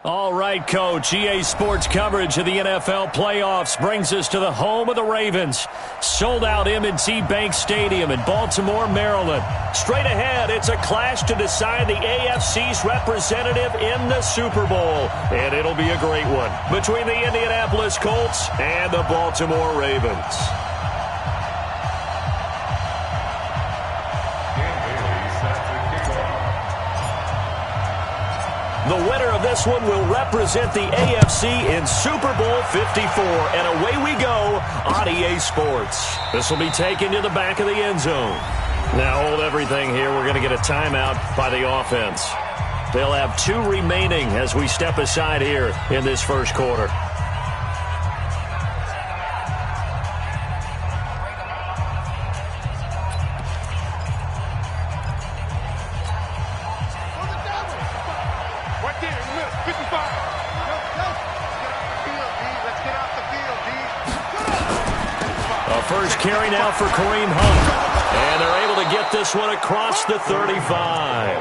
All right, Coach. EA Sports coverage of the NFL playoffs brings us to the home of the Ravens. Sold out M&T Bank Stadium in Baltimore, Maryland. Straight ahead, it's a clash to decide the AFC's representative in the Super Bowl. And it'll be a great one between the Indianapolis Colts and the Baltimore Ravens. The winner of this one will represent the AFC in Super Bowl 54. And away we go on EA Sports. This will be taken to the back of the end zone. Now hold everything here. We're going to get a timeout by the offense. They'll have 2 remaining as we step aside here in this first quarter. First carry now for Kareem Hunt. And they're able to get this one across the 35.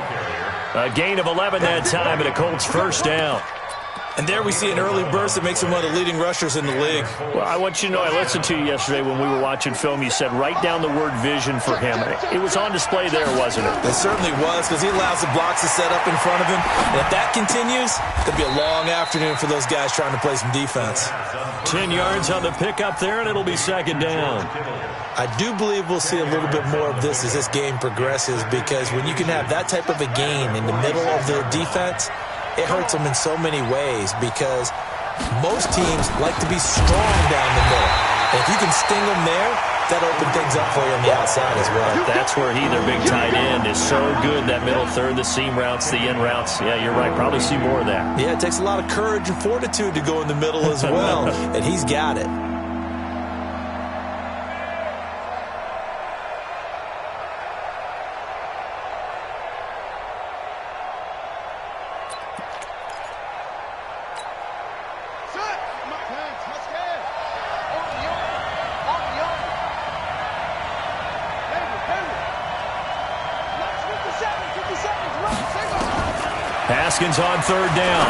A gain of 11 that time and a Colts first down. And there we see an early burst that makes him one of the leading rushers in the league. Well, I want you to know, I listened to you yesterday when we were watching film. You said write down the word vision for him. It was on display there, wasn't it? It certainly was, because he allows the blocks to set up in front of him. And if that continues, it'll be a long afternoon for those guys trying to play some defense. 10 yards on the pickup there, and it'll be second down. I do believe we'll see a little bit more of this as this game progresses, because when you can have that type of a gain in the middle of the defense, it hurts them in so many ways, because most teams like to be strong down the middle. And if you can sting them there, that opens things up for you on the outside as well. That's where their big tight end, is so good, that middle third, the seam routes, the in routes. Yeah, you're right. Probably see more of that. Yeah, it takes a lot of courage and fortitude to go in the middle as well, and he's got it. Haskins on third down.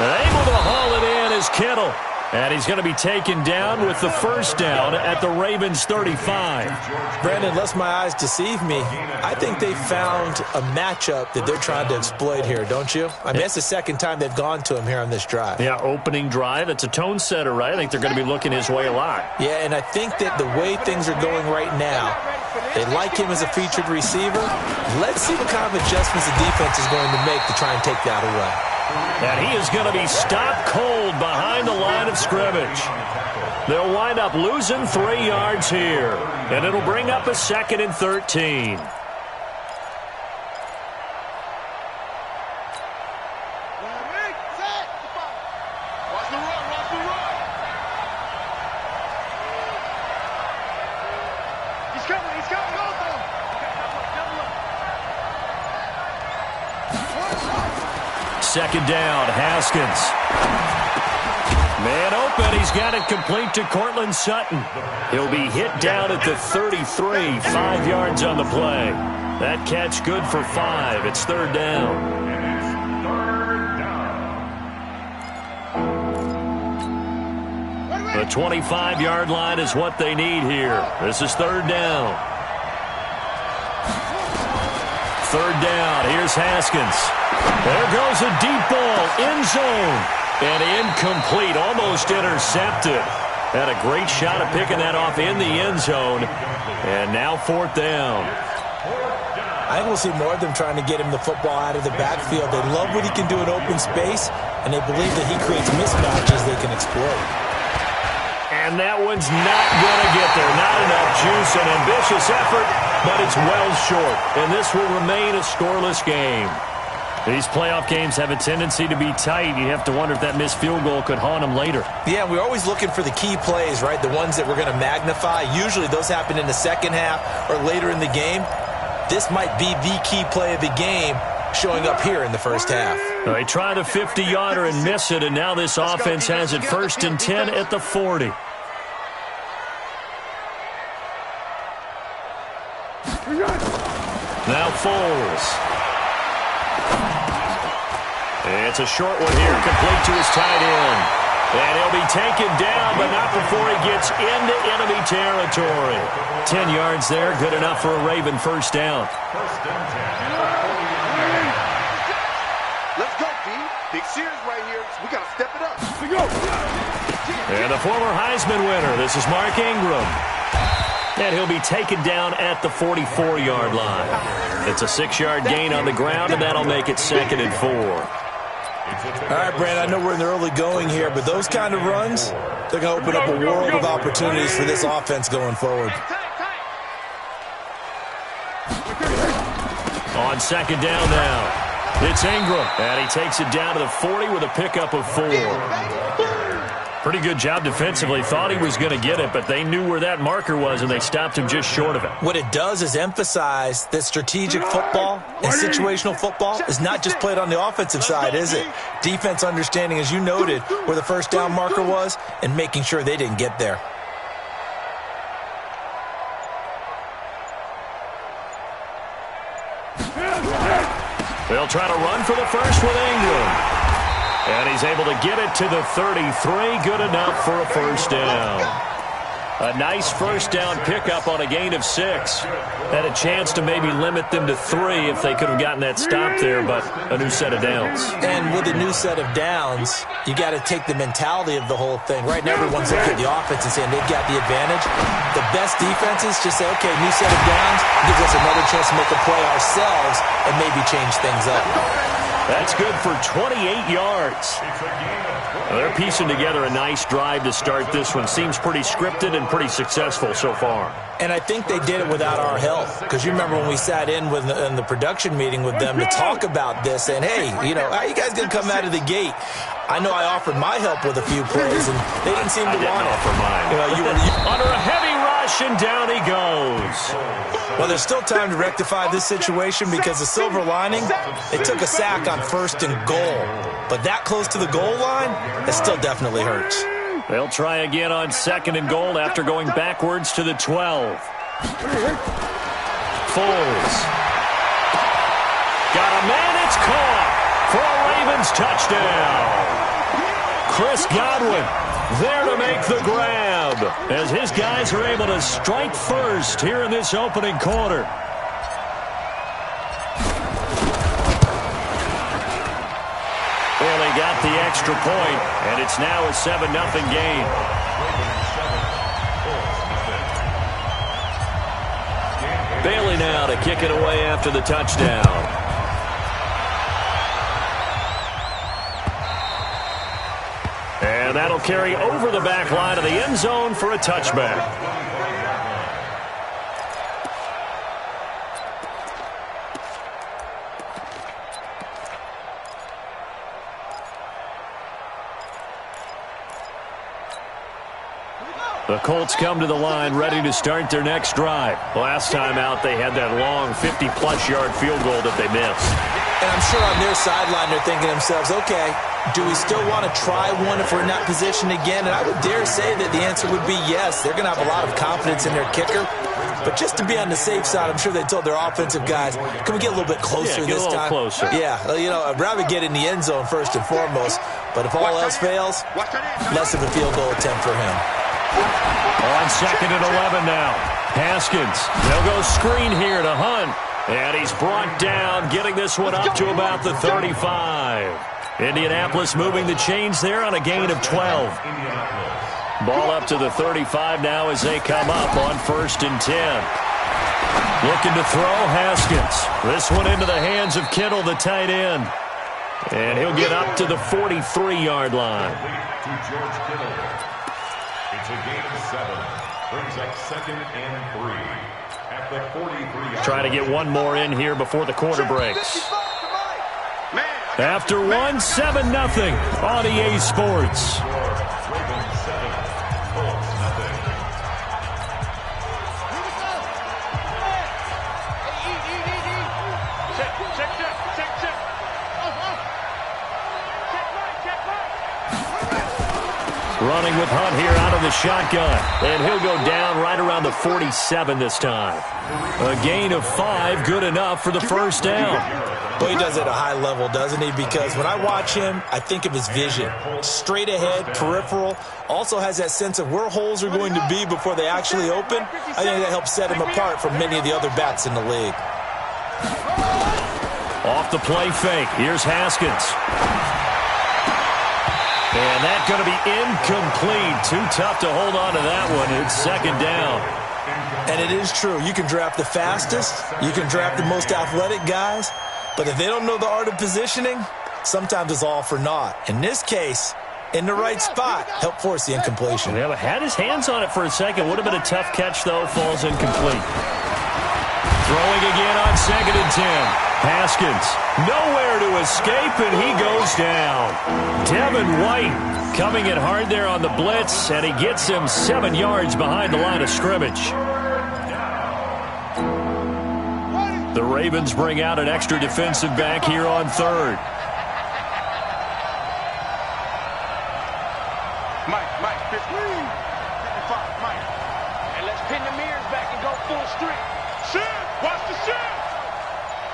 Able to haul it in is Kittle. And he's going to be taken down with the first down at the Ravens 35. Brandon, unless my eyes deceive me, I think they found a matchup that they're trying to exploit here, don't you? I mean, it's the second time they've gone to him here on this drive. Yeah, opening drive. It's a tone setter, right? I think they're going to be looking his way a lot. Yeah, and I think that the way things are going right now, they like him as a featured receiver. Let's see what kind of adjustments the defense is going to make to try and take that away. And he is going to be stopped cold behind the line of scrimmage. They'll wind up losing 3 yards here. And it'll bring up a 2nd and 13. Second down, Haskins. Man open, he's got it complete to Cortland Sutton. He'll be hit down at the 33, 5 yards on the play. That catch good for 5. It's third down. The 25-yard line is what they need here. This is third down. Third down, here's Haskins. There goes a deep ball, end zone, and incomplete, almost intercepted. Had a great shot at picking that off in the end zone, and now fourth down. I think we'll see more of them trying to get him the football out of the backfield. They love what he can do in open space, and they believe that he creates mismatches they can exploit. And that one's not going to get there. Not enough juice, an ambitious effort, but it's well short. And this will remain a scoreless game. These playoff games have a tendency to be tight. You have to wonder if that missed field goal could haunt them later. Yeah, we're always looking for the key plays, right? The ones that we're going to magnify. Usually those happen in the second half or later in the game. This might be the key play of the game showing up here in the first half. They tried a 50-yarder and miss it, and now this offense has it 1st and 10 at the 40. Now Foles. It's a short one here, complete to his tight end. And he'll be taken down, but not before he gets into enemy territory. 10 yards there, good enough for a Raven first down. Let's go, B. Big series right here. We got to step it up. And the former Heisman winner, this is Mark Ingram. And he'll be taken down at the 44-yard line. It's a 6-yard gain on the ground, and that'll make it 2nd and 4. All right, Brandon, I know we're in the early going here, but those kind of runs, they're going to open up a world of opportunities for this offense going forward. On 2nd down now, it's Ingram, and he takes it down to the 40 with a pickup of 4. Pretty good job defensively. Thought he was going to get it, but they knew where that marker was, and they stopped him just short of it. What it does is emphasize that strategic football and situational football is not just played on the offensive side, is it? Defense understanding, as you noted, where the first down marker was and making sure they didn't get there. They'll try to run for the first with Ingram. And he's able to get it to the 33. Good enough for a first down. A nice first down pickup on a gain of 6. Had a chance to maybe limit them to 3 if they could have gotten that stop there, but a new set of downs. And with a new set of downs, you got to take the mentality of the whole thing. Right now, everyone's looking at the offense and saying they've got the advantage. The best defenses just say, okay, new set of downs gives us another chance to make a play ourselves and maybe change things up. That's good for 28 yards. They're piecing together a nice drive to start this one. Seems pretty scripted and pretty successful so far. And I think they did it without our help. Because you remember when we sat in the production meeting with them to talk about this, and hey, you know, how you guys going to come out of the gate? I know I offered my help with a few plays, and they didn't seem to want it. Offer mine. You know, under a heavy rush, and down he goes. Well, there's still time to rectify this situation because the silver lining, they took a sack on 1st and goal. But that close to the goal line, it still definitely hurts. They'll try again on 2nd and goal after going backwards to the 12. Foles. Got a man, it's caught for a Ravens touchdown. Chris Godwin there to make the grab as his guys are able to strike first here in this opening quarter. Well, they got the extra point, and it's now a 7-0 game. Bailey now to kick it away after the touchdown. And that'll carry over the back line of the end zone for a touchback. The Colts come to the line ready to start their next drive. Last time out, they had that long 50-plus yard field goal that they missed. And I'm sure on their sideline they're thinking to themselves, okay, do we still want to try one if we're in that position again? And I would dare say that the answer would be yes. They're going to have a lot of confidence in their kicker. But just to be on the safe side, I'm sure they told their offensive guys, can we get a little bit closer this time? Closer. Yeah, you know, I'd rather get in the end zone first and foremost. But if all else fails, less of a field goal attempt for him. On 2nd and 11 now. Haskins. They'll go screen here to Hunt. And he's brought down, getting this one up to about the 35. Indianapolis moving the chains there on a gain of 12. Ball up to the 35 now as they come up on 1st and 10. Looking to throw, Haskins. This one into the hands of Kittle, the tight end. And he'll get up to the 43-yard line. It's a gain of 7. Brings up 2nd and 3 at the 43. Trying to get one more in here before the quarter breaks. After 1, 7-0 on EA Sports. Running with Hunt here out of the shotgun. And he'll go down right around the 47 this time. A gain of 5, good enough for the first down. Well, he does it at a high level, doesn't he? Because when I watch him, I think of his vision. Straight ahead, peripheral. Also has that sense of where holes are going to be before they actually open. I think that helps set him apart from many of the other backs in the league. Off the play fake. Here's Haskins. And that's going to be incomplete. Too tough to hold on to that one. It's second down. And it is true. You can draft the fastest. You can draft the most athletic guys. But if they don't know the art of positioning, sometimes it's all for naught. In this case, in the right spot, help force the incompletion. Yeah, but had his hands on it for a second. Would have been a tough catch, though. Falls incomplete. Throwing again on 2nd and 10. Haskins, nowhere to escape, and he goes down. Devin White coming in hard there on the blitz, and he gets him 7 yards behind the line of scrimmage. The Ravens bring out an extra defensive back here on 3rd. Mike, 55, Mike. And let's pin the mirrors back and go full strength. Shift! Watch the shift!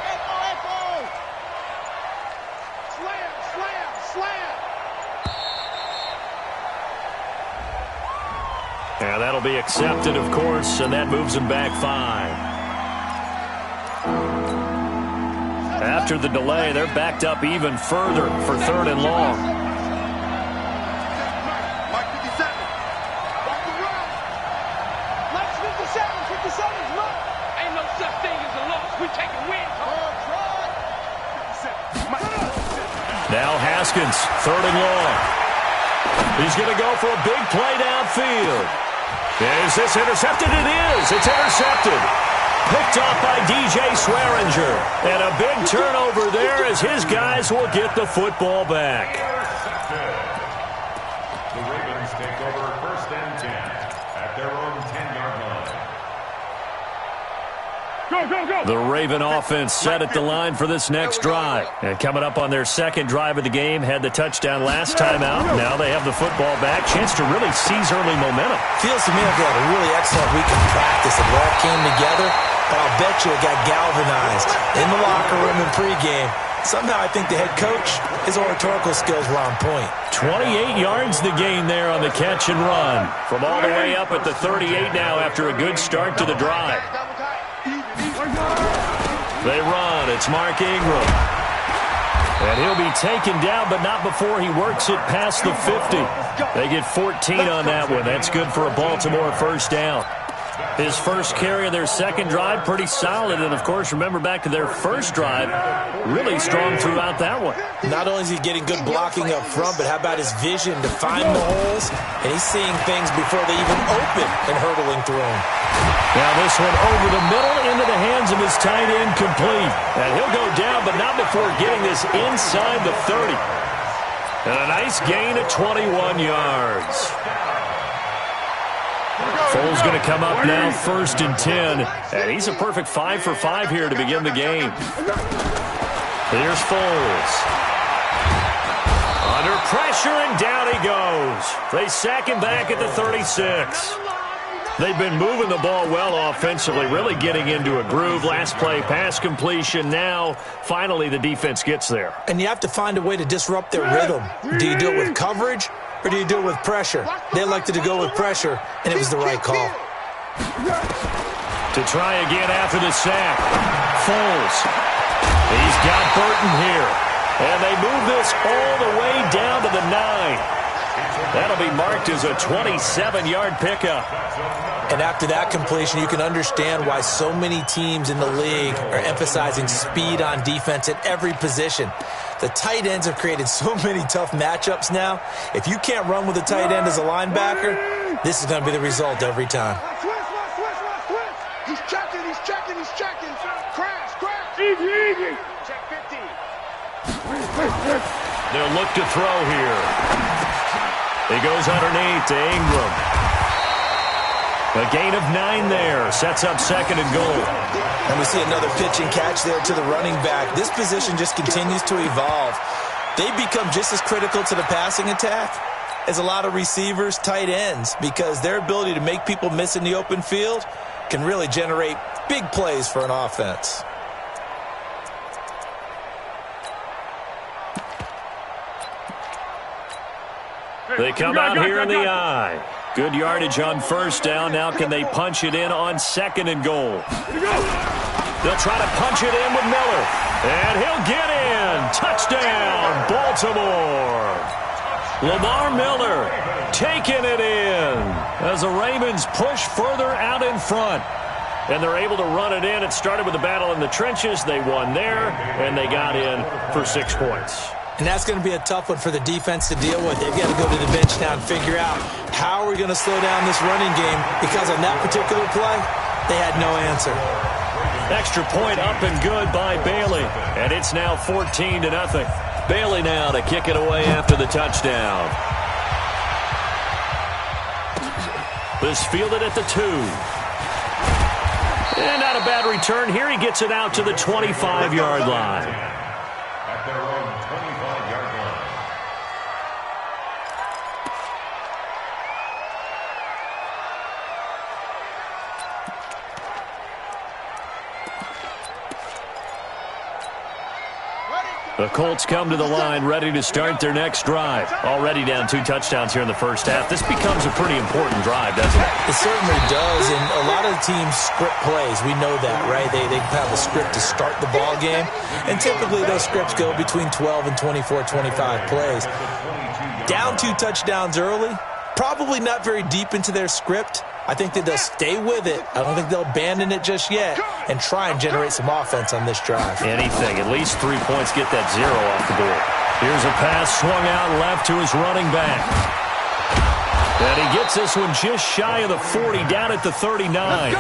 Echo! Slam! Yeah, that'll be accepted, of course, and that moves him back 5. After the delay, they're backed up even further for 3rd and long. Mike 57. Watch the run. Mike 57's run. Ain't no such thing as a loss. We taking wins. Now Haskins, 3rd and long. He's going to go for a big play downfield. Is this intercepted? It is. It's intercepted. Picked off by DJ Swearinger. And a big turnover there as his guys will get the football back. The Ravens take over 1st and 10 at their own 10-yard line. Go! The Raven offense set at the line for this next drive. And coming up on their 2nd drive of the game, had the touchdown last time out. Now they have the football back. Chance to really seize early momentum. Feels to me like they had a really excellent week of practice. It all came together, but I'll bet you it got galvanized in the locker room and pregame. Somehow I think the head coach, his oratorical skills were on point. 28 yards the gain there on the catch and run. From all the way up at the 38 now after a good start to the drive. They run. It's Mark Ingram. And he'll be taken down, but not before he works it past the 50. They get 14 on that one. That's good for a Baltimore first down. His first carry of their 2nd drive, pretty solid. And, of course, remember back to their first drive, really strong throughout that one. Not only is he getting good blocking up front, but how about his vision to find the holes? And he's seeing things before they even open and hurtling through them. Now this one over the middle into the hands of his tight end, complete. And he'll go down, but not before getting this inside the 30. And a nice gain of 21 yards. Foles going to come up now, 1st and 10. And he's a perfect 5 for 5 here to begin the game. Here's Foles. Under pressure, and down he goes. They sack him back at the 36. They've been moving the ball well offensively, really getting into a groove. Last play, pass completion. Now, finally, the defense gets there. And you have to find a way to disrupt their rhythm. Do you do it with coverage, or do you do it with pressure? They elected to go with pressure, and it was the right call. To try again after the sack. Foles. He's got Burton here. And they move this all the way down to the 9. That'll be marked as a 27-yard pickup. And after that completion, you can understand why so many teams in the league are emphasizing speed on defense at every position. The tight ends have created so many tough matchups now. If you can't run with a tight end as a linebacker, this is going to be the result every time. He's checking. Crash. Easy. Check 15. They'll look to throw here. He goes underneath to Ingram. A gain of 9 there. Sets up 2nd and goal. And we see another pitch and catch there to the running back. This position just continues to evolve. They become just as critical to the passing attack is a lot of receivers, tight ends, because their ability to make people miss in the open field can really generate big plays for an offense. They come out here in the eye. Good yardage on first down. Now can they punch it in on 2nd and goal? They'll try to punch it in with Miller. And he'll get in. Touchdown, Baltimore. Lamar Miller taking it in as the Ravens push further out in front. And they're able to run it in. It started with a battle in the trenches. They won there, and they got in for 6 points. And that's going to be a tough one for the defense to deal with. They've got to go to the bench now and figure out how are we going to slow down this running game, because on that particular play, they had no answer. Extra point up and good by Bailey. And it's now 14-0. Bailey now to kick it away after the touchdown. This fielded at the 2. And not a bad return here. He gets it out to the 25-yard line. At their own 25-yard line. The Colts come to the line ready to start their next drive. Already down 2 touchdowns here in the first half. This becomes a pretty important drive, doesn't it? It certainly does, and a lot of the teams script plays. We know that, right? They have a script to start the ball game, and typically those scripts go between 12 and 24, 25 plays. Down 2 touchdowns early, probably not very deep into their script. I think that they'll stay with it. I don't think they'll abandon it just yet and try and generate some offense on this drive. Anything. At least 3 points. Get that 0 off the board. Here's a pass swung out left to his running back. And he gets this one just shy of the 40, down at the 39.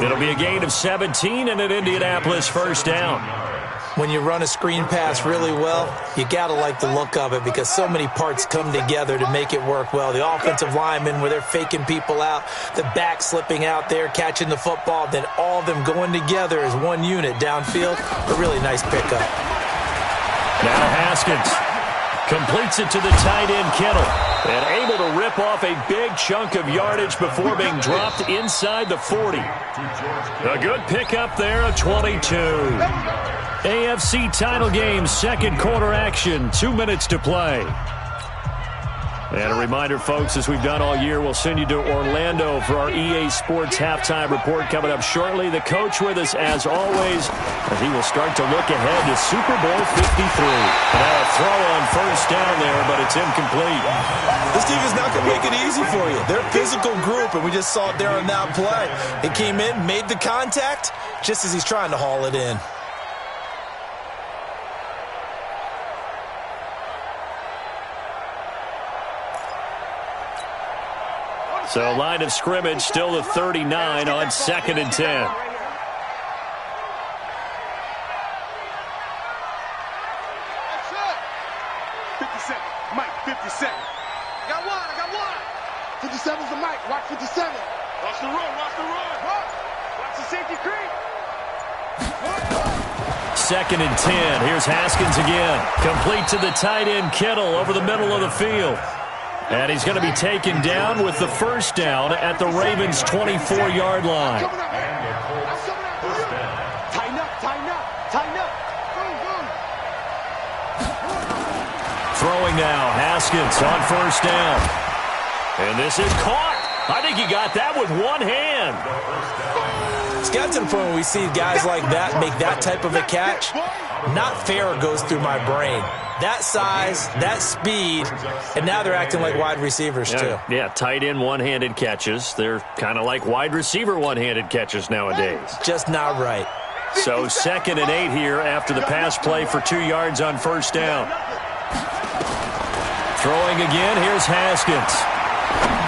It'll be a gain of 17 and an Indianapolis first down. When you run a screen pass really well, you got to like the look of it, because so many parts come together to make it work well. The offensive linemen, where they're faking people out, the back slipping out there, catching the football, then all of them going together as one unit downfield. A really nice pickup. Now Haskins completes it to the tight end Kittle, and able to rip off a big chunk of yardage before being dropped inside the 40. A good pickup there, a 22. AFC title game, second quarter action, 2 minutes to play. And a reminder, folks, as we've done all year, we'll send you to Orlando for our EA Sports halftime report coming up shortly. The coach with us, as always, as he will start to look ahead to Super Bowl 53. Now a throw on first down there, but it's incomplete. This team is not going to make it easy for you. They're a physical group, and we just saw it there on that play. It came in, made the contact, just as he's trying to haul it in. So line of scrimmage still the 39 on 2nd and 10. That's it. 57. Mike, 57. I got one. 57's the Mike. Watch 57. Watch the run. Watch the safety creep. 2nd and 10. Here's Haskins again. Complete to the tight end Kittle over the middle of the field. And he's going to be taken down with the first down at the Ravens' 24-yard line. Tighten up. Throwing now, Haskins on first down. And this is caught. I think he got that with one hand. It's got to the point where we see guys like that make that type of a catch. Not fair goes through my brain. That size, that speed, and now they're acting like wide receivers too. Yeah, tight end one-handed catches. They're kind of like wide receiver one-handed catches nowadays. Just not right. So 2nd and 8 here after the pass play for 2 yards on first down. Throwing again, here's Haskins.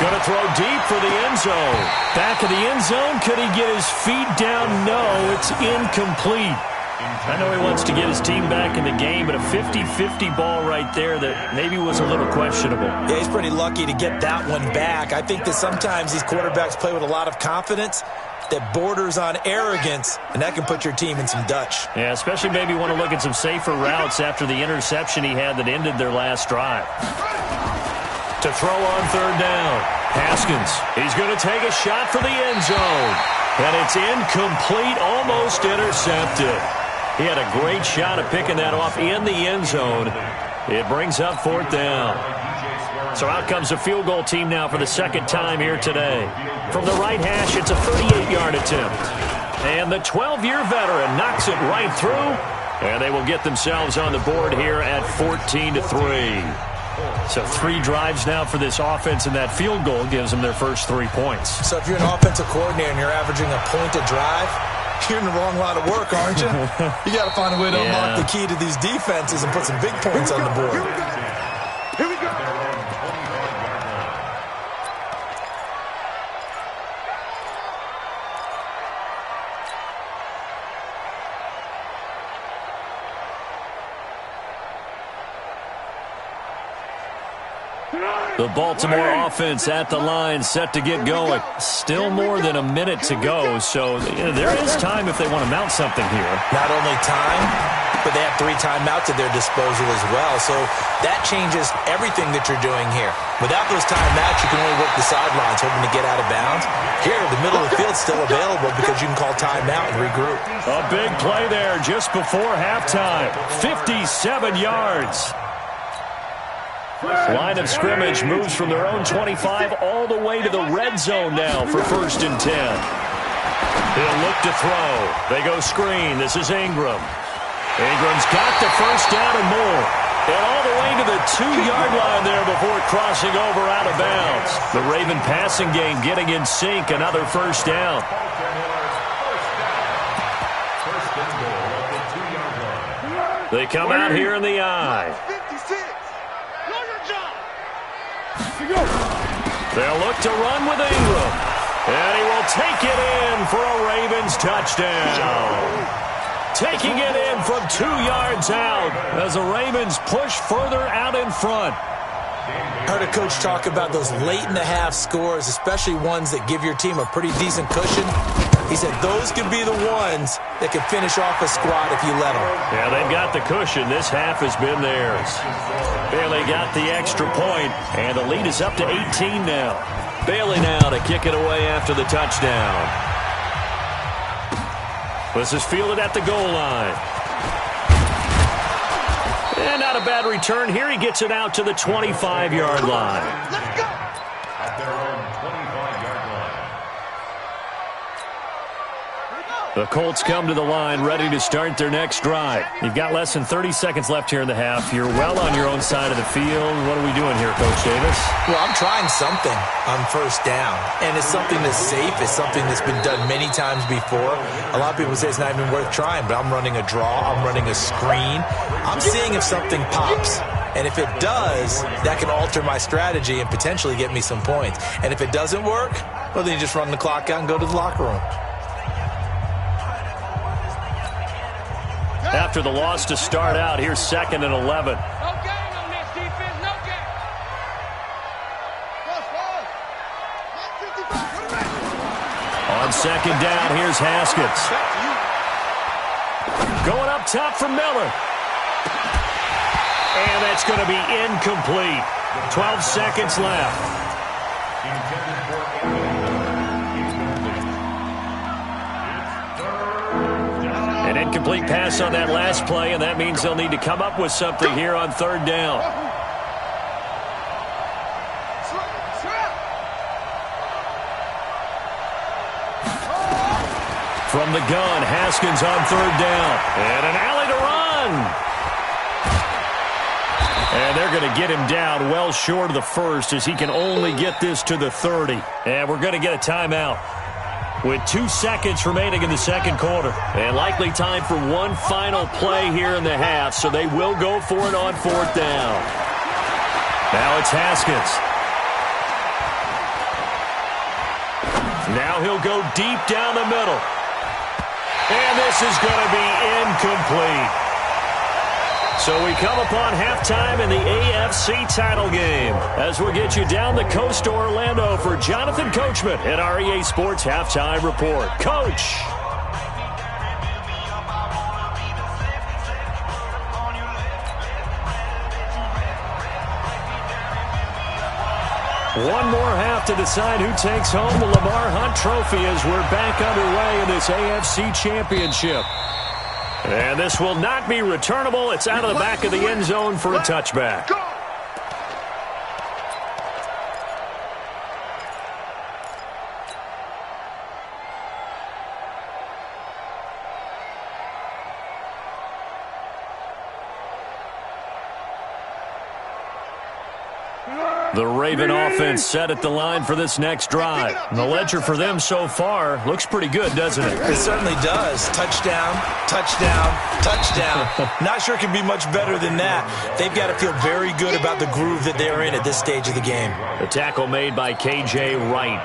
Going to throw deep for the end zone. Back of the end zone, could he get his feet down? No, it's incomplete. I know he wants to get his team back in the game, but a 50-50 ball right there that maybe was a little questionable. Yeah, he's pretty lucky to get that one back. I think that sometimes these quarterbacks play with a lot of confidence that borders on arrogance, and that can put your team in some Dutch. Yeah, especially maybe want to look at some safer routes after the interception he had that ended their last drive. To throw on third down. Haskins, he's going to take a shot for the end zone. And it's incomplete, almost intercepted. He had a great shot at picking that off in the end zone. It brings up fourth down. So out comes a field goal team now for the second time here today. From the right hash, it's a 38-yard attempt. And the 12-year veteran knocks it right through. And they will get themselves on the board here at 14-3. So 3 drives now for this offense, and that field goal gives them their first 3 points. So if you're an offensive coordinator and you're averaging a point a drive, you're in the wrong line of work, aren't you? You got to find a way to unlock the key to these defenses and put some big points on the board. Here we go. The Baltimore offense at the line, set to get going. Still more than a minute to go, so there is time if they want to mount something here. Not only time, but they have 3 timeouts at their disposal as well. So that changes everything that you're doing here. Without those timeouts, you can only work the sidelines, hoping to get out of bounds. Here, the middle of the field's still available because you can call timeout and regroup. A big play there just before halftime. 57 yards. Line of scrimmage moves from their own 25 all the way to the red zone now for 1st and 10. He'll look to throw. They go screen. This is Ingram. Ingram's got the first down and more. And all the way to the 2-yard line there before crossing over out of bounds. The Raven passing game getting in sync. Another first down. They come out here in the I. They'll look to run with Ingram. And he will take it in for a Ravens touchdown. Taking it in from 2 yards out as the Ravens push further out in front. I heard a coach talk about those late-in-the-half scores, especially ones that give your team a pretty decent cushion. He said those could be the ones that could finish off a squad if you let them. Yeah, they've got the cushion. This half has been theirs. Bailey got the extra point, and the lead is up to 18 now. Bailey now to kick it away after the touchdown. This is fielded at the goal line. And not a bad return here. He gets it out to the 25-yard line. Let's go. At their own 25-yard line. The Colts come to the line ready to start their next drive. You've got less than 30 seconds left here in the half. You're well on your own side of the field. What are we doing here, Coach Davis? Well, I'm trying something on first down, and it's something that's safe. It's something that's been done many times before. A lot of people say it's not even worth trying, but I'm running a draw. I'm running a screen. I'm seeing if something pops. And if it does, that can alter my strategy and potentially get me some points. And if it doesn't work, well, then you just run the clock out and go to the locker room. After the loss to start out, here's 2nd and 11. No game on this defense. No game. On 2nd down, here's Haskins. Going up top for Miller. And that's going to be incomplete. 12 seconds left. An incomplete pass on that last play, and that means they'll need to come up with something here on 3rd down. From the gun, Haskins on 3rd down. And an alley to run. And they're going to get him down well short of the first as he can only get this to the 30. And we're going to get a timeout with 2 seconds remaining in the second quarter. And likely time for one final play here in the half, so they will go for it on 4th down. Now it's Haskins. Now he'll go deep down the middle. And this is going to be incomplete. So we come upon halftime in the AFC title game as we'll get you down the coast to Orlando for Jonathan Coachman at our EA Sports Halftime Report. Coach. One more half to decide who takes home the Lamar Hunt Trophy as we're back underway in this AFC Championship. And this will not be returnable. It's out of the back of the end zone for a touchback. The Raven offense set at the line for this next drive. And the ledger for them so far looks pretty good, doesn't it? It certainly does. Touchdown, touchdown, touchdown. Not sure it can be much better than that. They've got to feel very good about the groove that they're in at this stage of the game. The tackle made by K.J. Wright.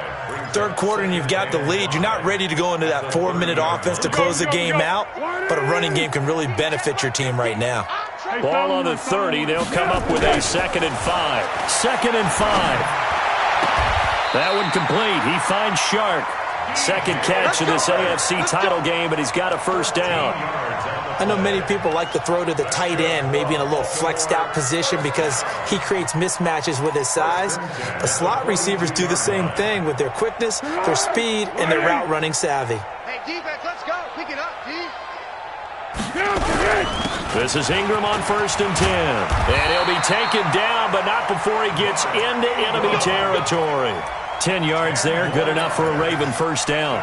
Third quarter and you've got the lead. You're not ready to go into that 4-minute offense to close the game out, but a running game can really benefit your team right now. Ball on the 30. They'll come up with a 2nd and 5. 2nd and 5. That one complete. He finds Shark. Second catch of this AFC title game, and he's got a first down. I know many people like to throw to the tight end, maybe in a little flexed out position because he creates mismatches with his size. But slot receivers do the same thing with their quickness, their speed, and their route running savvy. Hey, defense, let's go. Pick it up, D. This is Ingram on 1st and 10. And he'll be taken down, but not before he gets into enemy territory. 10 yards there, good enough for a Raven first down.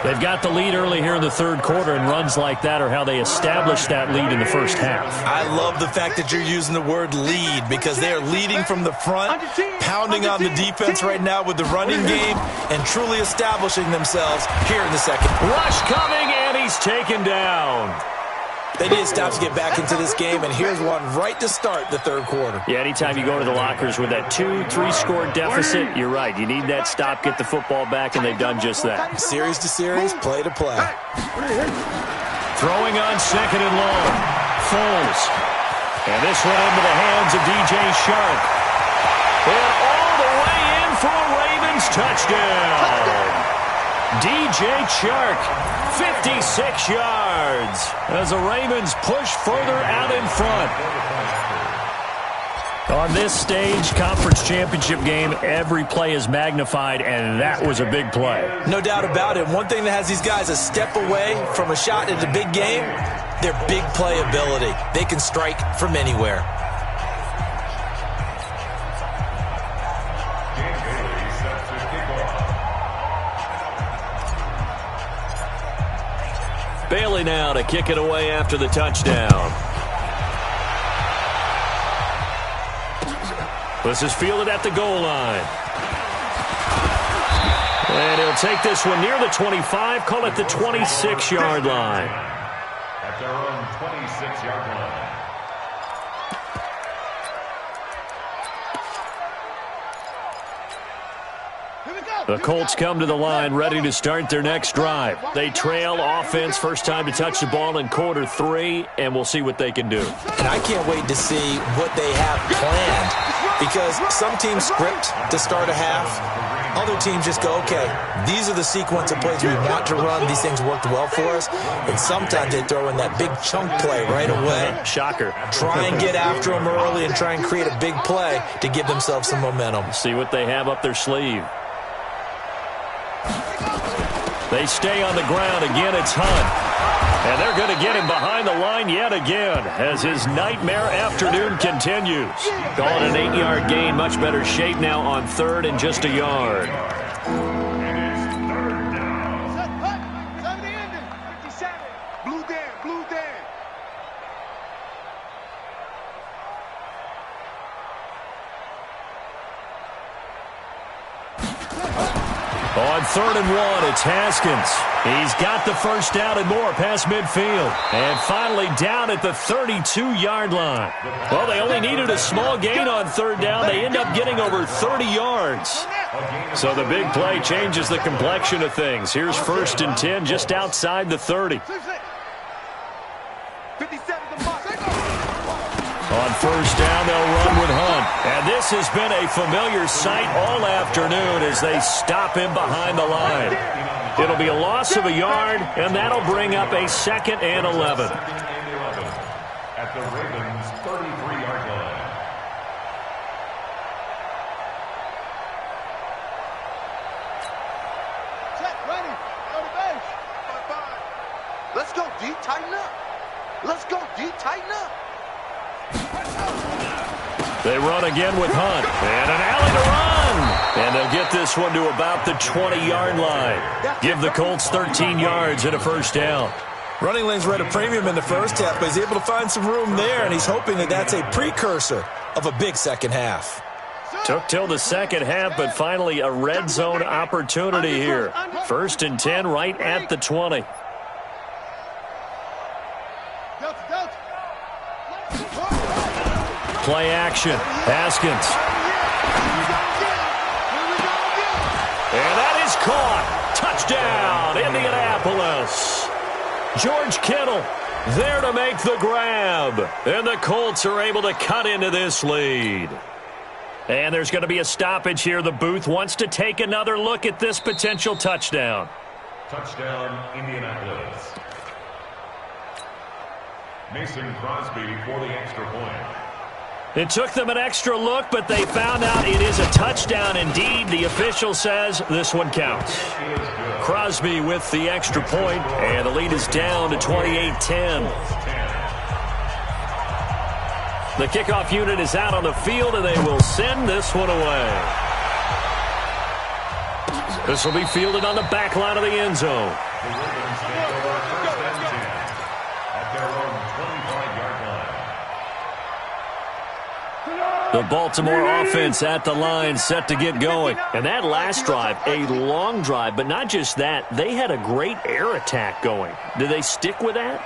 They've got the lead early here in the third quarter, and runs like that are how they establish that lead in the first half. I love the fact that you're using the word lead because they are leading from the front, pounding on the defense right now with the running game, and truly establishing themselves here in the second. Rush coming, and he's taken down. They need to stop to get back into this game, and here's one right to start the third quarter. Yeah, anytime you go to the lockers with that 2-3 score deficit, you're right. You need that stop, get the football back, and they've done just that. Series to series, play to play. Throwing on 2nd and long. Foles. And this one into the hands of DJ Shark. And all the way in for a Ravens touchdown. DJ Chark, 56 yards as the Ravens push further out in front. On this stage, conference championship game, every play is magnified, and that was a big play. No doubt about it. One thing that has these guys a step away from a shot at a big game, their big play ability. They can strike from anywhere. Bailey now to kick it away after the touchdown. This is fielded at the goal line. And he'll take this one near the 25, call it the 26-yard line. At their own 26-yard line. The Colts come to the line ready to start their next drive. They trail offense, first time to touch the ball in quarter 3, and we'll see what they can do. And I can't wait to see what they have planned because some teams script to start a half. Other teams just go, okay, these are the sequence of plays we want to run. These things worked well for us. And sometimes they throw in that big chunk play right away. Shocker. Try and get after them early and try and create a big play to give themselves some momentum. See what they have up their sleeve. They stay on the ground. Again, it's Hunt. And they're going to get him behind the line yet again as his nightmare afternoon continues. Call it an 8-yard gain. Much better shape now on 3rd and just a yard. Blue Dan, Blue Dan. On 3rd and 1, it's Haskins. He's got the first down and more past midfield. And finally down at the 32-yard line. Well, they only needed a small gain on 3rd down. They end up getting over 30 yards. So the big play changes the complexion of things. Here's 1st and 10 just outside the 30. On 1st down, they'll run with Hunt. And this has been a familiar sight all afternoon as they stop him behind the line. It'll be a loss of a yard, and that'll bring up a 2nd and 11. At the Ravens' 33-yard line. Let's go, D. Tighten up. Let's go, D. Tighten up. They run again with Hunt. And an alley to run. And they'll get this one to about the 20-yard line. Give the Colts 13 yards and a first down. Running lanes were at a premium in the first half, but he's able to find some room there, and he's hoping that that's a precursor of a big second half. Took till the second half, but finally a red zone opportunity here. 1st and 10 right at the 20. Play action. Haskins. And that is caught. Touchdown, Indianapolis. George Kittle there to make the grab. And the Colts are able to cut into this lead. And there's going to be a stoppage here. The booth wants to take another look at this potential touchdown. Touchdown, Indianapolis. Mason Crosby for the extra point. It took them an extra look, but they found out it is a touchdown indeed. The official says this one counts. Crosby with the extra point, and the lead is down to 28-10. The kickoff unit is out on the field, and they will send this one away. This will be fielded on the back line of the end zone. The Baltimore offense at the line, set to get going. And that last drive, a long drive, but not just that. They had a great air attack going. Do they stick with that?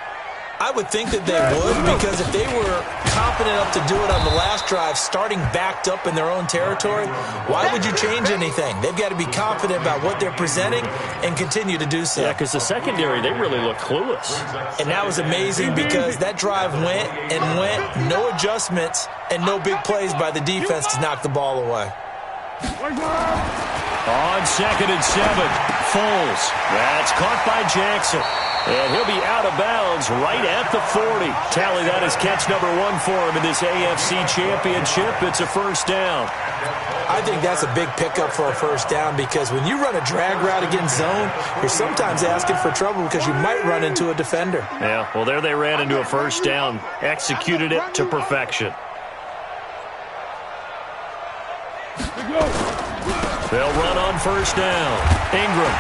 I would think that they would, because if they were confident enough to do it on the last drive, starting backed up in their own territory, why would you change anything? They've got to be confident about what they're presenting and continue to do so. Yeah, because the secondary, they really look clueless. And that was amazing because that drive went and went, no adjustments, and no big plays by the defense to knock the ball away. On 2nd and 7, Foles. That's caught by Jackson. And he'll be out of bounds right at the 40. Tally, that is catch number 1 for him in this AFC Championship. It's a first down. I think that's a big pickup for a first down, because when you run a drag route against zone, you're sometimes asking for trouble because you might run into a defender. Yeah, well, there they ran into a first down. Executed it to perfection. They'll run on first down. Ingram.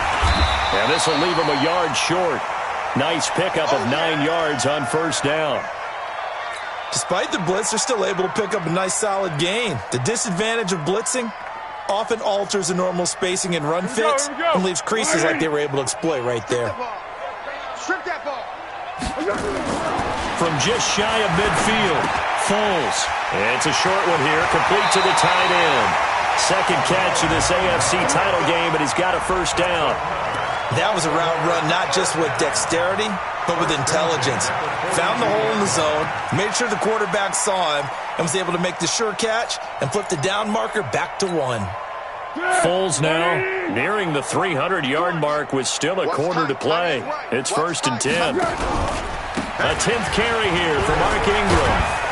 And this will leave him a yard short. Nice pickup of 9 yards on first down. Despite the blitz, they're still able to pick up a nice solid gain. The disadvantage of blitzing often alters the normal spacing and run fits and leaves creases like they were able to exploit right there. Strip that ball. From just shy of midfield, Foles. It's a short one here, complete to the tight end. Second catch of this AFC title game, and he's got a first down. That was a route run not just with dexterity, but with intelligence. Found the hole in the zone, made sure the quarterback saw him, and was able to make the sure catch and flip the down marker back to 1. Foles now nearing the 300-yard mark with still a quarter to play. It's 1st and 10. A 10th carry here for Mark Ingram.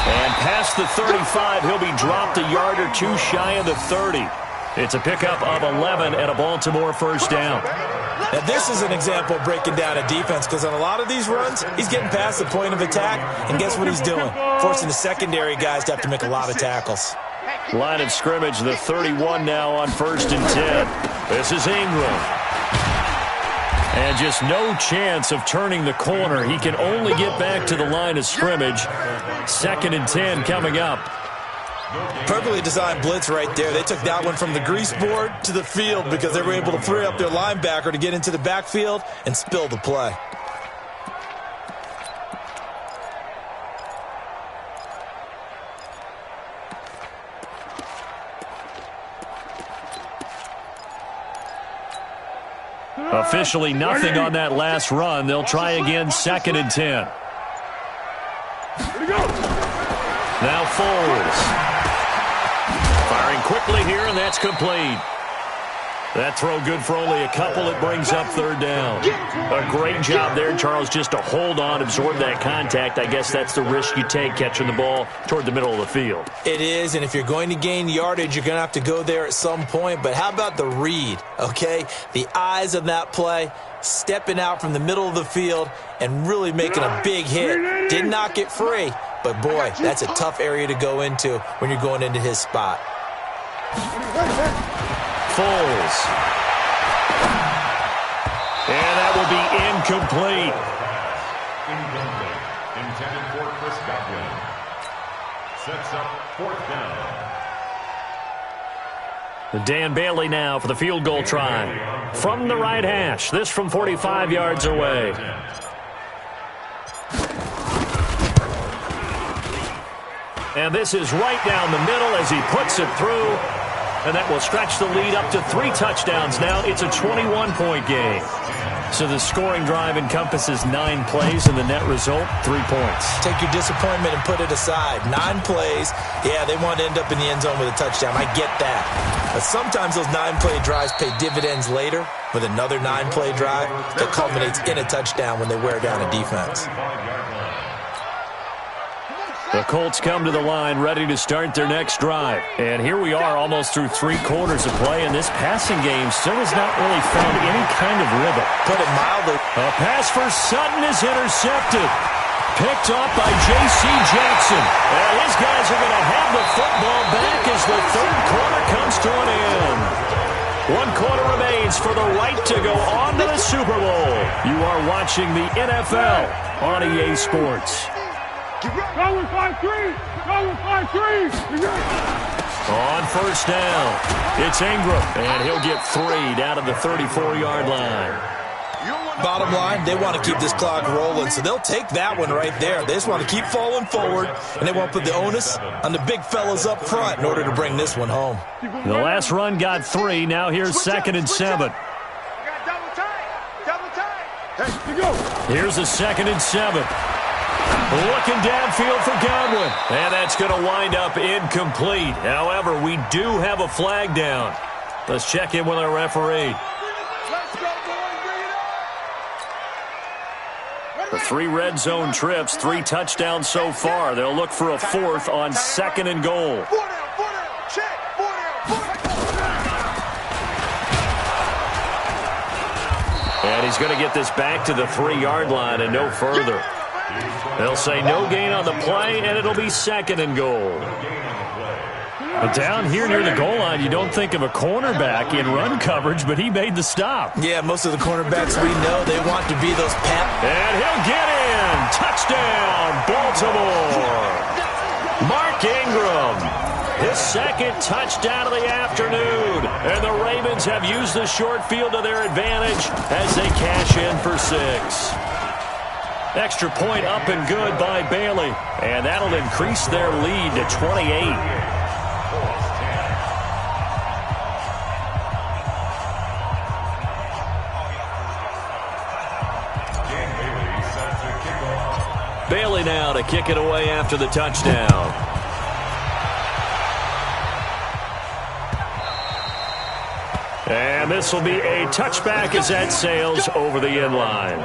And past the 35, he'll be dropped a yard or two shy of the 30. It's a pickup of 11 and a Baltimore first down. Now, this is an example of breaking down a defense, because on a lot of these runs, he's getting past the point of attack, and guess what he's doing? Forcing the secondary guys to have to make a lot of tackles. Line of scrimmage, the 31 now on 1st and 10. This is Ingram. And just no chance of turning the corner. He can only get back to the line of scrimmage. 2nd and 10 coming up. Perfectly designed blitz right there. They took that one from the grease board to the field because they were able to free up their linebacker to get into the backfield and spill the play. Officially nothing on that last run. They'll try again, 2nd and 10. Now Foles. Firing quickly here, and that's complete. That throw good for only a couple. It brings up third down. A great job there, Charles, just to hold on, absorb that contact. I guess that's the risk you take catching the ball toward the middle of the field. It is, and if you're going to gain yardage, you're going to have to go there at some point. But how about the read, okay? The eyes of that play, stepping out from the middle of the field and really making a big hit. Did not get free, but boy, that's a tough area to go into when you're going into his spot. Foles. And that will be incomplete. Intended for Chris Godwin. Sets up fourth down. Dan Bailey now for the field goal try. From the right hash. This from 45 yards away. And this is right down the middle as he puts it through. And that will stretch the lead up to 3 touchdowns now. It's a 21-point game. So the scoring drive encompasses 9 plays, and the net result, 3 points. Take your disappointment and put it aside. 9 plays, yeah, they want to end up in the end zone with a touchdown. I get that. But sometimes those 9-play drives pay dividends later with another 9-play drive that culminates in a touchdown when they wear down a defense. The Colts come to the line ready to start their next drive. And here we are almost through 3 quarters of play, and this passing game still has not really found any kind of rhythm. Put it mildly. A pass for Sutton is intercepted. Picked up by J.C. Jackson. And his guys are going to have the football back as the third quarter comes to an end. 1 quarter remains for the right to go on to the Super Bowl. You are watching the NFL on EA Sports. Go with 5-3! Go with 5-3! On first down, it's Ingram, and he'll get 3 down to the 34-yard line. Bottom line, they want to keep this clock rolling, so they'll take that one right there. They just want to keep falling forward, and they want to put the onus on the big fellas up front in order to bring this one home. The last run got 3. Now here's 2nd and 7. Hey, go! Here's a 2nd and 7. Looking downfield for Godwin. And that's going to wind up incomplete. However, we do have a flag down. Let's check in with our referee. The 3 red zone trips, 3 touchdowns so far. They'll look for a 4th on 2nd and goal. And he's going to get this back to the 3-yard line and no further. They'll say no gain on the play, and it'll be 2nd and goal. But down here near the goal line, you don't think of a cornerback in run coverage, but he made the stop. Yeah, most of the cornerbacks we know, they want to be those pat. And he'll get in. Touchdown, Baltimore. Mark Ingram, his 2nd touchdown of the afternoon. And the Ravens have used the short field to their advantage as they cash in for 6. Extra point up and good by Bailey. And that'll increase their lead to 28. Bailey now to kick it away after the touchdown. And this will be a touchback as that sails over the end line.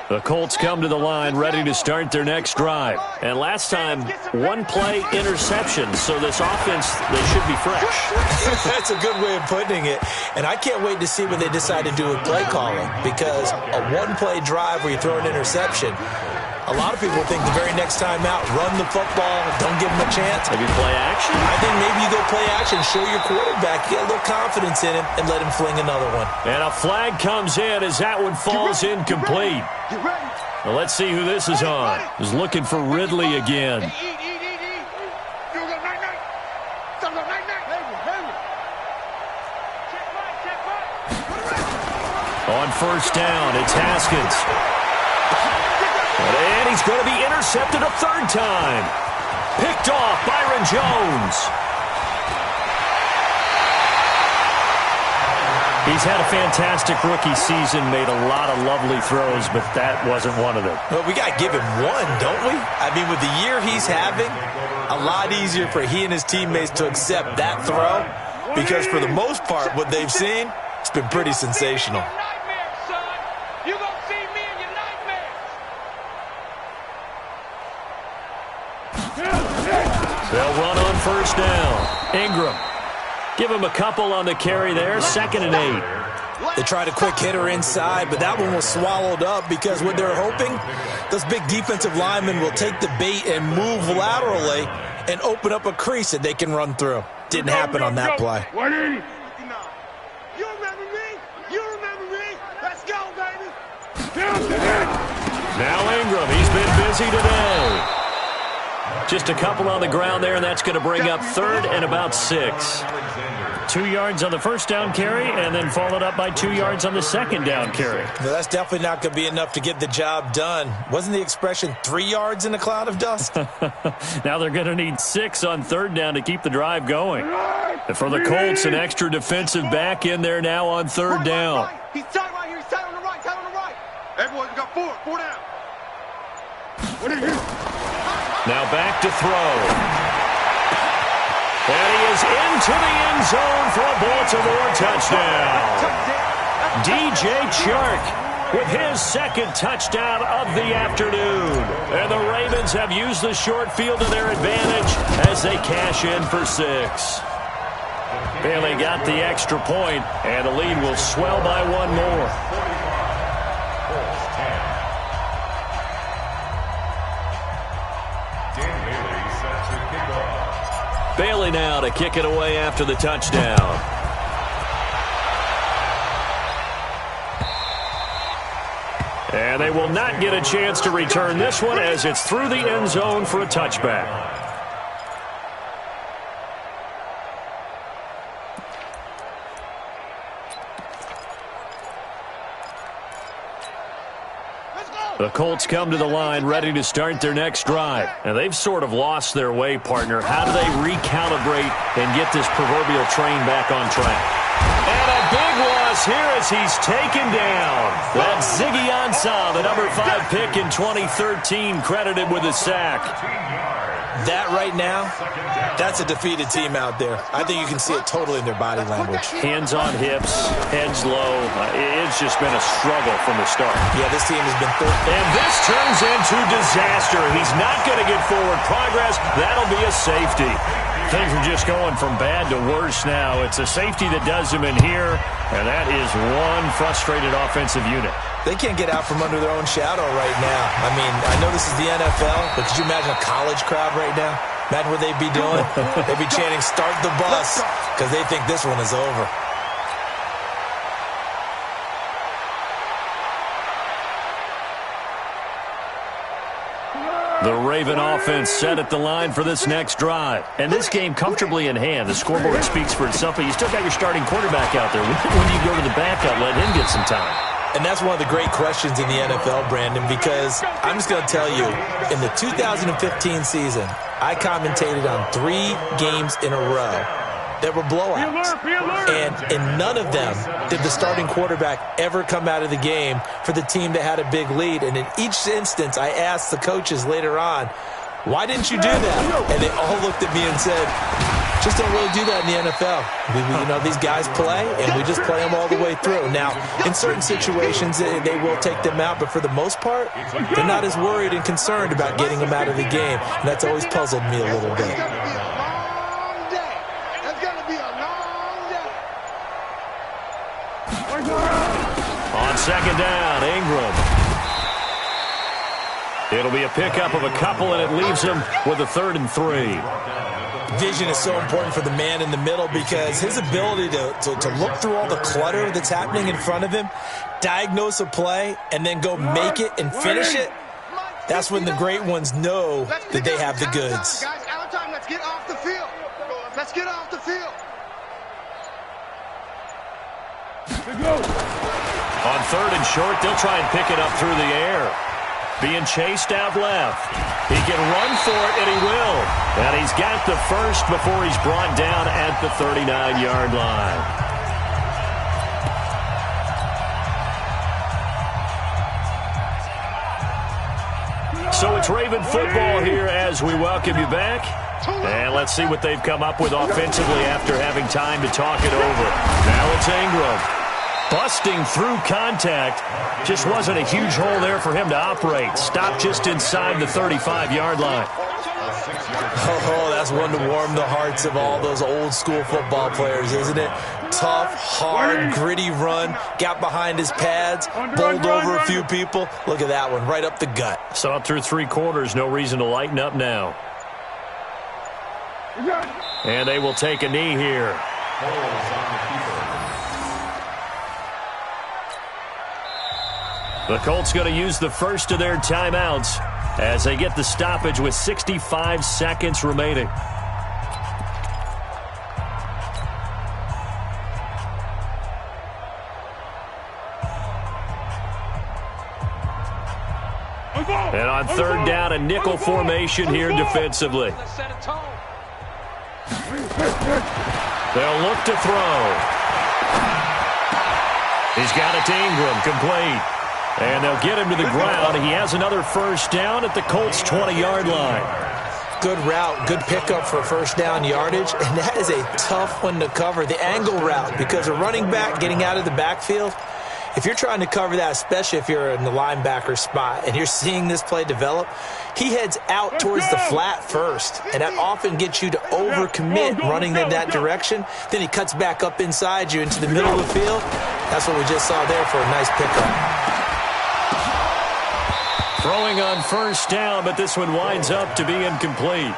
The Colts come to the line ready to start their next drive. And last time, 1-play interception. So this offense, they should be fresh. That's a good way of putting it. And I can't wait to see what they decide to do with play calling. Because a 1-play drive where you throw an interception, a lot of people think the very next time out, run the football, don't give them a chance. Maybe play action? I think maybe you go play action, show your quarterback, get a little confidence in him, and let him fling another one. And a flag comes in as that one falls incomplete. Well, let's see who this is on. He's looking for Ridley again. On first down, it's Haskins. And he's going to be intercepted a 3rd time. Picked off Byron Jones. He's had a fantastic rookie season, made a lot of lovely throws, but that wasn't one of them. Well, we got to give him one, don't we? I mean, with the year he's having, a lot easier for he and his teammates to accept that throw because for the most part, what they've seen, it's been pretty sensational. They'll run on first down. Ingram. Give him a couple on the carry there. 2nd and 8. They tried a quick hitter inside, but that one was swallowed up because what they're hoping, those big defensive linemen will take the bait and move laterally and open up a crease that they can run through. Didn't happen on that play. You remember me? You remember me? Let's go, baby. Now Ingram. He's been busy today. Just a couple on the ground there, and that's going to bring up 3rd and about 6. 2 yards on the first down carry, and then followed up by 2 yards on the second down carry. No, that's definitely not going to be enough to get the job done. Wasn't the expression 3 yards in a cloud of dust? Now they're going to need 6 on 3rd down to keep the drive going. And for the Colts, an extra defensive back in there now on 3rd down. He's tight right here. He's tight on the right. Tight on the right. Hey, boys, we got 4 down. What are you? Now back to throw. And he is into the end zone for a Baltimore touchdown. DJ Chark with his 2nd touchdown of the afternoon. And the Ravens have used the short field to their advantage as they cash in for 6. Bailey got the extra point, and the lead will swell by 1 more. Bailey now to kick it away after the touchdown. And they will not get a chance to return this one as it's through the end zone for a touchback. The Colts come to the line ready to start their next drive. And they've sort of lost their way, partner. How do they recalibrate and get this proverbial train back on track? And a big loss here as he's taken down. That's Ziggy Ansah, the number 5 pick in 2013, credited with a sack. That right now, that's a defeated team out there. I think you can see it totally in their body language. Hands on hips, heads low. It's just been a struggle from the start. Yeah, this team has been thirsty. And this turns into disaster. He's not going to get forward progress. That'll be a safety. Things are just going from bad to worse now. It's a safety that does him in here, and that is one frustrated offensive unit. They can't get out from under their own shadow right now. I mean, I know this is the NFL, but could you imagine a college crowd right now? Imagine what they'd be doing. They'd be chanting, "Start the bus," because they think this one is over. The Raven offense set at the line for this next drive. And this game comfortably in hand. The scoreboard speaks for itself, but you still got your starting quarterback out there. When do you go to the backup, let him get some time? And that's one of the great questions in the NFL, Brandon, because I'm just going to tell you, in the 2015 season, I commentated on 3 games in a row that were blowouts. And in none of them did the starting quarterback ever come out of the game for the team that had a big lead. And in each instance, I asked the coaches later on, why didn't you do that? And they all looked at me and said, just don't really do that in the NFL. These guys play, and we just play them all the way through. Now, in certain situations, they will take them out, but for the most part, they're not as worried and concerned about getting them out of the game. And that's always puzzled me a little bit. On second down, Ingram. It'll be a pickup of a couple, and it leaves him with a 3rd and 3. Vision is so important for the man in the middle because his ability to look through all the clutter that's happening in front of him, diagnose a play, and then go make it and finish it, that's when the great ones know that they have the goods. Guys, out of time. Let's get off the field. Let's get off the field. On 3rd and short, they'll try and pick it up through the air. Being chased out left. He can run for it, and he will. And he's got the first before he's brought down at the 39-yard line. So it's Raven football here as we welcome you back. And let's see what they've come up with offensively after having time to talk it over. Now it's Ingram. Busting through contact. Just wasn't a huge hole there for him to operate. Stopped just inside the 35-yard line. Oh, that's one to warm the hearts of all those old-school football players, isn't it? Tough, hard, gritty run. Got behind his pads. Bowled over a few people. Look at that one, right up the gut. Saw it through 3 quarters. No reason to lighten up now. And they will take a knee here. The Colts going to use the first of their timeouts as they get the stoppage with 65 seconds remaining. And on third down, a nickel formation here defensively. They'll look to throw. He's got it to Ingram, complete. And they'll get him to the ground. He has another first down at the Colts' 20-yard line. Good route, good pickup for first down yardage, and that is a tough one to cover, the angle route, because a running back getting out of the backfield, if you're trying to cover that, especially if you're in the linebacker spot and you're seeing this play develop, he heads out towards the flat first, and that often gets you to overcommit running in that direction. Then he cuts back up inside you into the middle of the field. That's what we just saw there for a nice pickup. Throwing on first down, but this one winds up to be incomplete.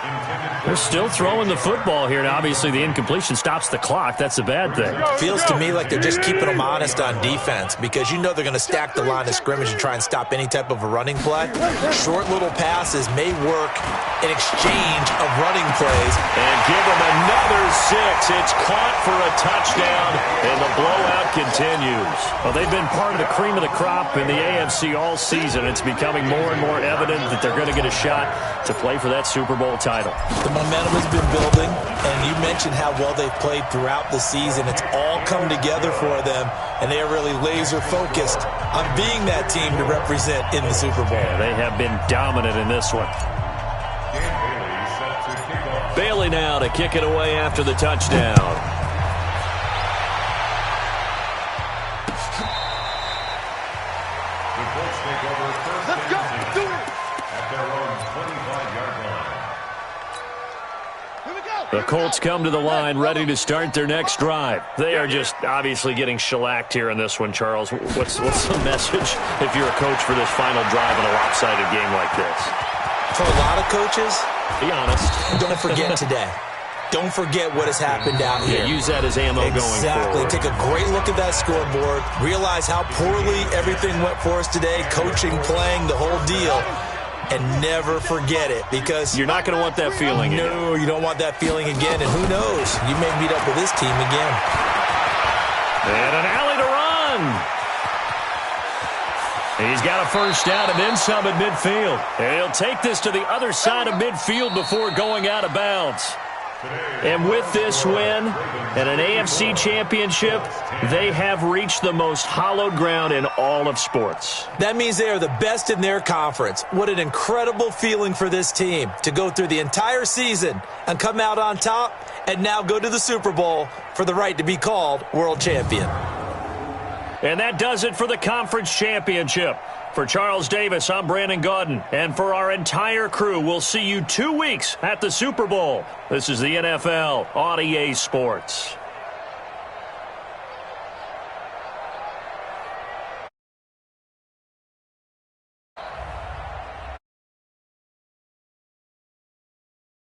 They're still throwing the football here. Now, obviously, the incompletion stops the clock. That's a bad thing. Feels to me like they're just keeping them honest on defense because you know they're going to stack the line of scrimmage and try and stop any type of a running play. Short little passes may work in exchange of running plays. And give them another 6. It's caught for a touchdown, and the blowout continues. Well, they've been part of the cream of the crop in the AFC all season. It's becoming more and more evident that they're going to get a shot to play for that Super Bowl title. The momentum has been building, and you mentioned how well they've played throughout the season. It's all come together for them, and they are really laser-focused on being that team to represent in the Super Bowl. Yeah, they have been dominant in this one. Bailey now to kick it away after the touchdown. The Colts come to the line ready to start their next drive. They are just obviously getting shellacked here in this one, Charles. What's the message if you're a coach for this final drive in a lopsided game like this? For a lot of coaches, be honest. Don't forget today. Don't forget what has happened out here. Yeah, use that as ammo going forward. Exactly. Take a great look at that scoreboard. Realize how poorly everything went for us today. Coaching, playing, the whole deal. And never forget it, because you're not going to want that feeling again. No, you don't want that feeling again. And who knows? You may meet up with this team again. And an alley to run. He's got a first down and then some at midfield. And he'll take this to the other side of midfield before going out of bounds. And with this win and an AFC championship, they have reached the most hallowed ground in all of sports. That means they are the best in their conference. What an incredible feeling for this team to go through the entire season and come out on top and now go to the Super Bowl for the right to be called world champion. And that does it for the conference championship. For Charles Davis, I'm Brandon Gaudin. And for our entire crew, we'll see you 2 weeks at the Super Bowl. This is the NFL on EA Sports.